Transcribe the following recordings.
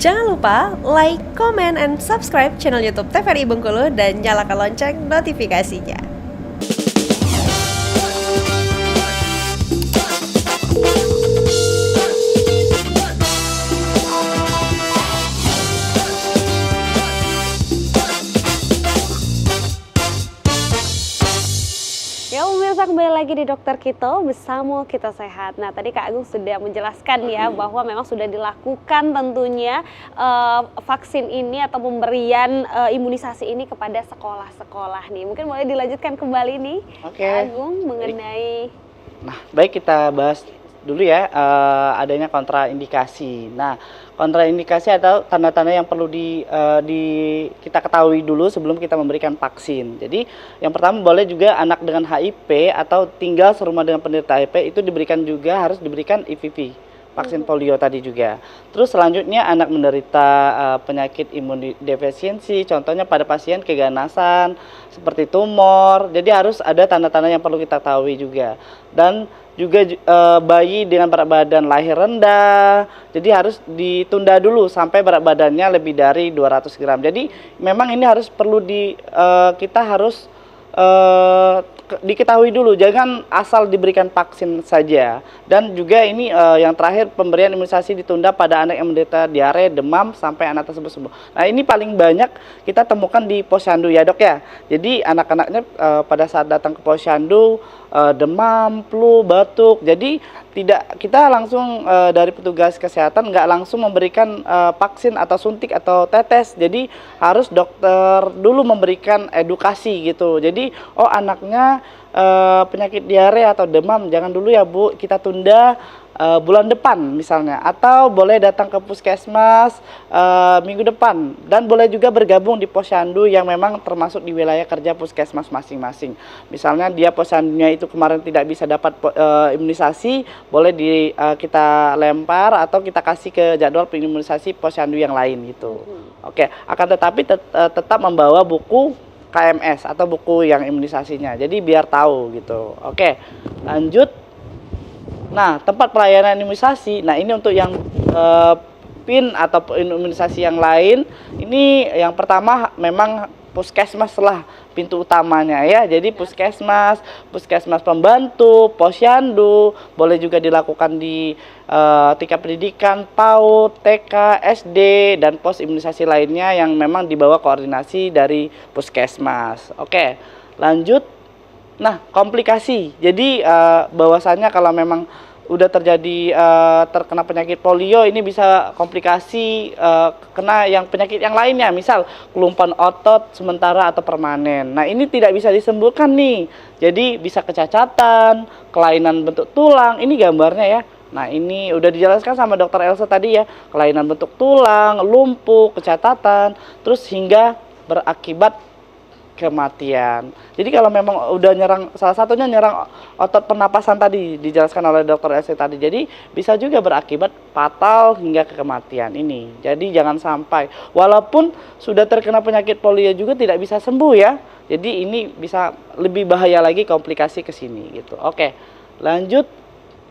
Jangan lupa like, comment, and subscribe channel YouTube TVRI Bengkulu dan nyalakan lonceng notifikasinya. Ya pemirsa, kembali lagi di Dokter Kito bersama Kita Sehat. Nah tadi Kak Agung sudah menjelaskan ya bahwa memang sudah dilakukan tentunya vaksin ini atau pemberian imunisasi ini kepada sekolah-sekolah nih. Mungkin boleh dilanjutkan kembali nih Kak Agung mengenai. Nah baik, kita bahas dulu ya adanya kontraindikasi. Nah kontraindikasi atau tanda-tanda yang perlu kita ketahui dulu sebelum kita memberikan vaksin. Jadi yang pertama, boleh juga anak dengan HIV atau tinggal serumah dengan penderita HIV itu diberikan juga, harus diberikan IVV, vaksin polio tadi juga. Terus selanjutnya anak menderita penyakit imunodefisiensi, contohnya pada pasien keganasan seperti tumor. Jadi harus ada tanda-tanda yang perlu kita ketahui juga. Dan juga bayi dengan berat badan lahir rendah, jadi harus ditunda dulu sampai berat badannya lebih dari 200 gram. Jadi memang ini harus perlu kita harus diketahui dulu, jangan asal diberikan vaksin saja. Dan juga ini yang terakhir, pemberian imunisasi ditunda pada anak yang menderita diare, demam sampai anak tersebut sembuh. Nah ini paling banyak kita temukan di posyandu ya dok ya. Jadi anak-anaknya pada saat datang ke posyandu demam, flu, batuk. Jadi kita langsung dari petugas kesehatan nggak langsung memberikan vaksin atau suntik atau tetes. Jadi harus dokter dulu memberikan edukasi gitu. Jadi oh anaknya penyakit diare atau demam, jangan dulu ya Bu, kita tunda bulan depan misalnya, atau boleh datang ke puskesmas minggu depan, dan boleh juga bergabung di posyandu yang memang termasuk di wilayah kerja puskesmas masing-masing. Misalnya dia posyandunya itu kemarin tidak bisa dapat imunisasi, boleh kita lempar atau kita kasih ke jadwal imunisasi posyandu yang lain gitu. Oke, akan tetapi tetap membawa buku KMS atau buku yang imunisasinya, jadi biar tahu gitu. Oke, lanjut. Nah, tempat pelayanan imunisasi, nah ini untuk yang PIN atau imunisasi yang lain, ini yang pertama memang puskesmas lah pintu utamanya ya. Jadi puskesmas pembantu, posyandu, boleh juga dilakukan di tingkat pendidikan PAUD, TK, SD, dan pos imunisasi lainnya yang memang dibawa koordinasi dari puskesmas. Oke, lanjut. Nah, komplikasi. Jadi bahwasannya kalau memang udah terjadi terkena penyakit polio, ini bisa komplikasi kena yang penyakit yang lainnya, misal kelumpuhan otot sementara atau permanen. Nah ini tidak bisa disembuhkan nih, jadi bisa kecacatan, kelainan bentuk tulang. Ini gambarnya ya. Nah ini udah dijelaskan sama dokter Elsa tadi ya, kelainan bentuk tulang, lumpuh, kecacatan, terus hingga berakibat kematian. Jadi kalau memang udah nyerang, salah satunya nyerang otot pernapasan tadi dijelaskan oleh dokter Elsa tadi, jadi bisa juga berakibat fatal hingga ke kematian ini. Jadi jangan sampai, walaupun sudah terkena penyakit polio juga tidak bisa sembuh ya. Jadi ini bisa lebih bahaya lagi, komplikasi ke sini gitu. Oke, lanjut.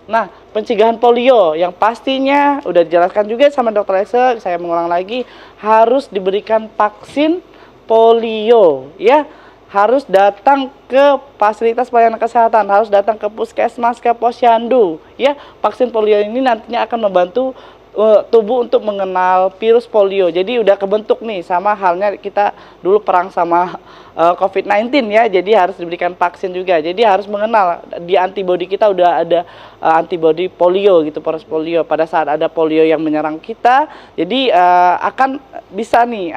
Nah, pencegahan polio yang pastinya udah dijelaskan juga sama dokter Elsa, saya mengulang lagi, harus diberikan vaksin polio ya, harus datang ke fasilitas pelayanan kesehatan, harus datang ke puskesmas, ke posyandu ya. Vaksin polio ini nantinya akan membantu tubuh untuk mengenal virus polio. Jadi udah kebentuk nih, sama halnya kita dulu perang sama COVID-19 ya. Jadi harus diberikan vaksin juga. Jadi harus mengenal di antibodi kita udah ada antibodi polio gitu, virus polio. Pada saat ada polio yang menyerang kita, jadi akan bisa nih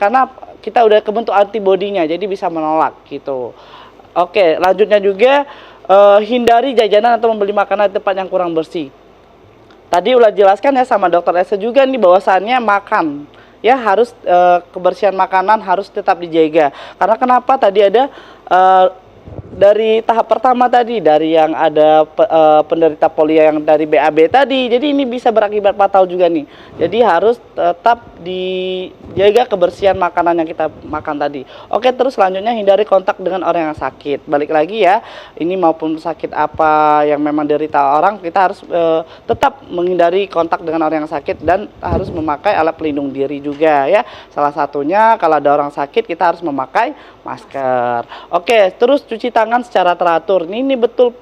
karena kita udah kebentuk antibodinya, jadi bisa menolak gitu. Oke, lanjutnya juga hindari jajanan atau membeli makanan di tempat yang kurang bersih. Tadi udah jelaskan ya sama dokter Elsa juga nih, bahwasannya makan ya harus kebersihan makanan harus tetap dijaga. Karena kenapa? Tadi ada dari tahap pertama tadi, dari yang ada penderita polio yang dari BAB tadi, jadi ini bisa berakibat fatal juga nih. Jadi harus tetap dijaga kebersihan makanan yang kita makan tadi. Oke, terus selanjutnya hindari kontak dengan orang yang sakit. Balik lagi ya, ini maupun sakit apa yang memang derita orang, kita harus tetap menghindari kontak dengan orang yang sakit dan harus memakai alat pelindung diri juga ya. Salah satunya kalau ada orang sakit kita harus memakai masker. Oke, terus cuci tangan secara teratur. Ini betul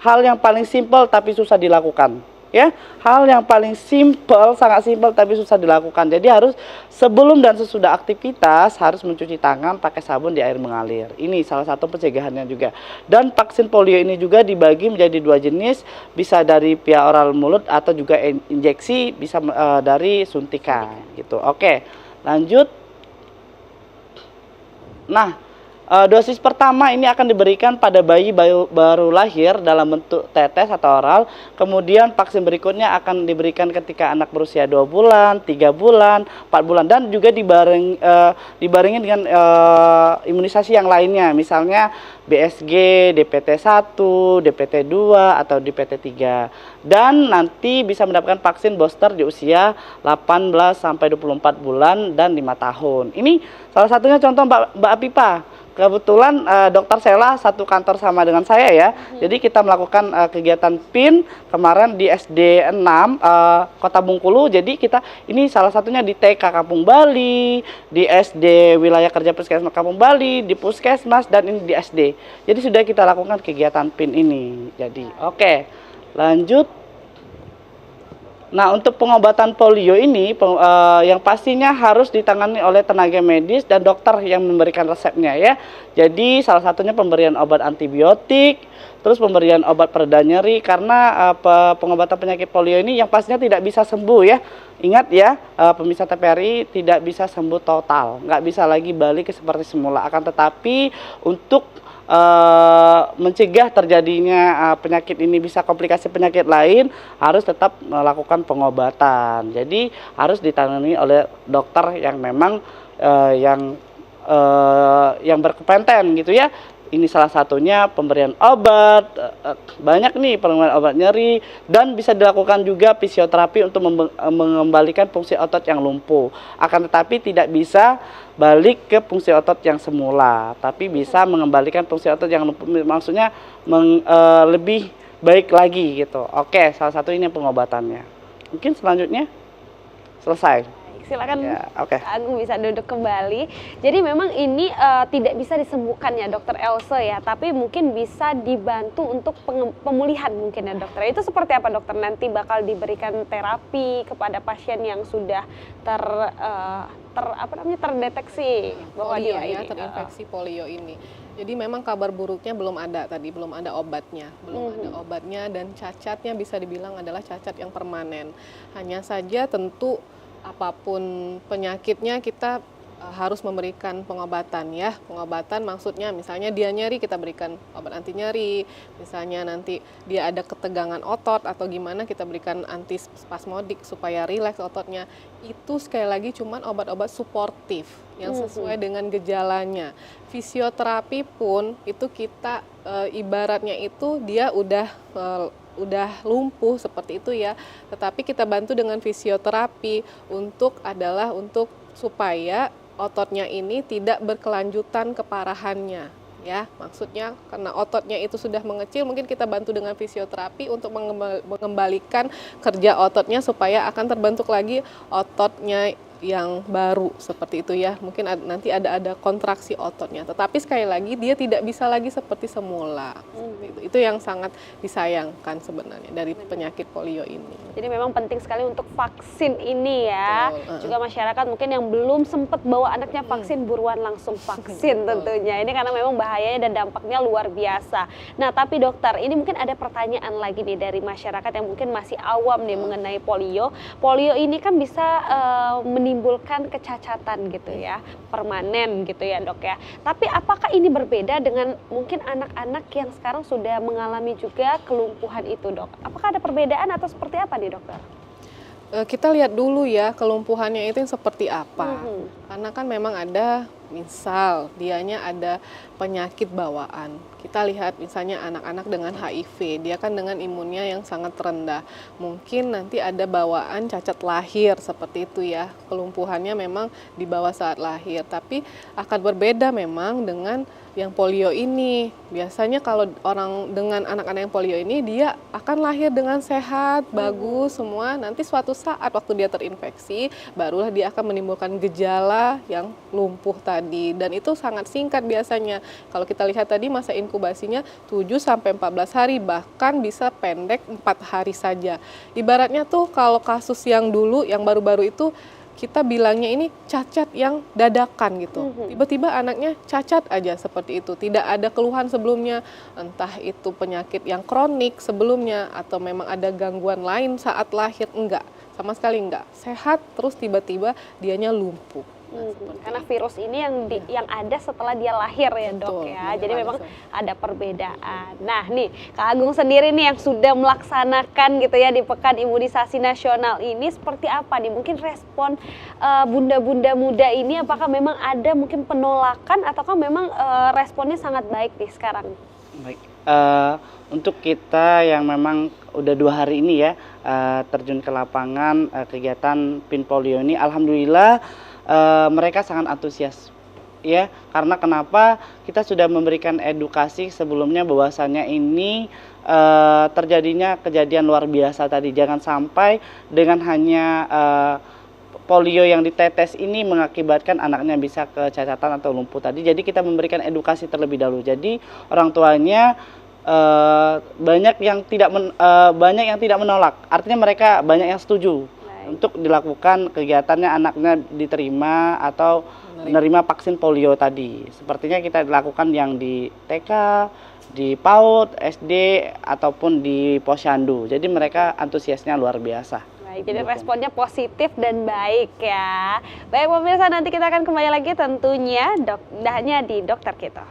hal yang paling simpel tapi susah dilakukan. Ya, hal yang paling simpel, sangat simpel tapi susah dilakukan. Jadi harus sebelum dan sesudah aktivitas harus mencuci tangan pakai sabun di air mengalir. Ini salah satu pencegahannya juga. Dan vaksin polio ini juga dibagi menjadi 2 jenis, bisa dari via oral mulut atau juga injeksi, bisa dari suntikan gitu. Oke, lanjut. Nah, dosis pertama ini akan diberikan pada bayi baru lahir dalam bentuk tetes atau oral. Kemudian vaksin berikutnya akan diberikan ketika anak berusia 2 bulan, 3 bulan, 4 bulan. Dan juga dibarengi dengan imunisasi yang lainnya. Misalnya BSG, DPT-1, DPT-2, atau DPT-3. Dan nanti bisa mendapatkan vaksin booster di usia 18-24 bulan dan 5 tahun. Ini salah satunya contoh Mbak Apipa. Kebetulan Dokter Sela satu kantor sama dengan saya ya. Jadi kita melakukan kegiatan PIN kemarin di SD 6 Kota Bengkulu. Jadi kita ini salah satunya di TK Kampung Bali, di SD Wilayah Kerja Puskesmas Kampung Bali, di Puskesmas, dan ini di SD. Jadi sudah kita lakukan kegiatan PIN ini. Jadi oke, lanjut. Nah, untuk pengobatan polio ini yang pastinya harus ditangani oleh tenaga medis dan dokter yang memberikan resepnya ya. Jadi salah satunya pemberian obat antibiotik, terus pemberian obat pereda nyeri, karena pengobatan penyakit polio ini yang pastinya tidak bisa sembuh ya. Ingat ya, pemirsa TVRI, tidak bisa sembuh total, nggak bisa lagi balik ke seperti semula. Akan tetapi untuk mencegah terjadinya penyakit ini, bisa komplikasi penyakit lain, harus tetap melakukan pengobatan. Jadi harus ditangani oleh dokter yang memang yang berkompeten gitu ya. Ini salah satunya pemberian obat, banyak nih pemberian obat nyeri, dan bisa dilakukan juga fisioterapi untuk mengembalikan fungsi otot yang lumpuh. Akan tetapi tidak bisa balik ke fungsi otot yang semula, tapi bisa mengembalikan fungsi otot yang lumpuh, maksudnya lebih baik lagi gitu. Oke, salah satu ini pengobatannya. Mungkin selanjutnya selesai. Silakan Ya, oke. Agung bisa duduk kembali. Jadi memang ini tidak bisa disembuhkan ya Dokter Else ya, tapi mungkin bisa dibantu untuk pemulihan mungkin ya dokter. Itu seperti apa dokter? Nanti bakal diberikan terapi kepada pasien yang sudah terdeteksi bahwa polio dia ya, ini terinfeksi polio ini. Jadi memang kabar buruknya belum ada tadi, belum ada obatnya, dan cacatnya bisa dibilang adalah cacat yang permanen. Hanya saja tentu apapun penyakitnya kita harus memberikan pengobatan ya. Pengobatan maksudnya misalnya dia nyeri, kita berikan obat anti nyeri. Misalnya nanti dia ada ketegangan otot atau gimana, kita berikan antispasmodik supaya rileks ototnya. Itu sekali lagi cuman obat-obat suportif yang sesuai dengan gejalanya. Fisioterapi pun itu kita ibaratnya itu dia udah lumpuh seperti itu ya, tetapi kita bantu dengan fisioterapi untuk supaya ototnya ini tidak berkelanjutan keparahannya ya. Maksudnya karena ototnya itu sudah mengecil, mungkin kita bantu dengan fisioterapi untuk mengembalikan kerja ototnya supaya akan terbentuk lagi ototnya yang baru seperti itu ya. Mungkin nanti ada kontraksi ototnya, tetapi sekali lagi dia tidak bisa lagi seperti semula. Itu yang sangat disayangkan sebenarnya dari penyakit polio ini. Jadi memang penting sekali untuk vaksin ini ya. Betul. Juga masyarakat mungkin yang belum sempat bawa anaknya vaksin, buruan langsung vaksin tentunya. Ini karena memang bahayanya dan dampaknya luar biasa. Nah, tapi dokter, ini mungkin ada pertanyaan lagi nih dari masyarakat yang mungkin masih awam nih mengenai polio. Polio ini kan bisa menimbulkan kecacatan gitu ya, permanen gitu ya dok ya. Tapi apakah ini berbeda dengan mungkin anak-anak yang sekarang sudah mengalami juga kelumpuhan itu dok? Apakah ada perbedaan atau seperti apa nih dokter? Kita lihat dulu ya kelumpuhannya itu yang seperti apa. Karena kan memang ada misal dianya ada penyakit bawaan. Kita lihat misalnya anak-anak dengan HIV, dia kan dengan imunnya yang sangat rendah. Mungkin nanti ada bawaan cacat lahir seperti itu ya. Kelumpuhannya memang di bawah saat lahir, tapi akan berbeda memang dengan yang polio ini. Biasanya kalau orang dengan anak-anak yang polio ini dia akan lahir dengan sehat, bagus semua. Nanti suatu saat waktu dia terinfeksi, barulah dia akan menimbulkan gejala yang lumpuh tadi. Dan itu sangat singkat biasanya. Kalau kita lihat tadi masa inkubasinya 7 sampai 14 hari, bahkan bisa pendek 4 hari saja. Ibaratnya tuh kalau kasus yang dulu yang baru-baru itu kita bilangnya ini cacat yang dadakan gitu. Tiba-tiba anaknya cacat aja seperti itu. Tidak ada keluhan sebelumnya, entah itu penyakit yang kronik sebelumnya atau memang ada gangguan lain saat lahir, enggak. Sama sekali enggak. Sehat terus tiba-tiba dianya lumpuh. Karena virus ini yang ada setelah dia lahir ya dok. Betul, Ya, jadi memang langsung. ada perbedaan. Nah nih Kak Agung sendiri nih yang sudah melaksanakan gitu ya di Pekan Imunisasi Nasional ini, seperti apa nih mungkin respon bunda-bunda muda ini, apakah memang ada mungkin penolakan ataukah memang responnya sangat baik nih sekarang? Baik, untuk kita yang memang udah 2 hari ini ya terjun ke lapangan kegiatan Pin Polio ini, alhamdulillah mereka sangat antusias ya, karena kenapa kita sudah memberikan edukasi sebelumnya bahwasannya ini terjadinya kejadian luar biasa tadi. Jangan sampai dengan hanya polio yang ditetes ini mengakibatkan anaknya bisa kecacatan atau lumpuh tadi. Jadi kita memberikan edukasi terlebih dahulu. Jadi orang tuanya banyak yang tidak menolak. Artinya mereka banyak yang setuju untuk dilakukan kegiatannya, anaknya diterima atau menerima vaksin polio tadi. Sepertinya kita dilakukan yang di TK, di PAUD, SD ataupun di Posyandu. Jadi mereka antusiasnya luar biasa. Baik, jadi responnya positif dan baik ya. Baik pemirsa, nanti kita akan kembali lagi tentunya hanya di Dokter Kita.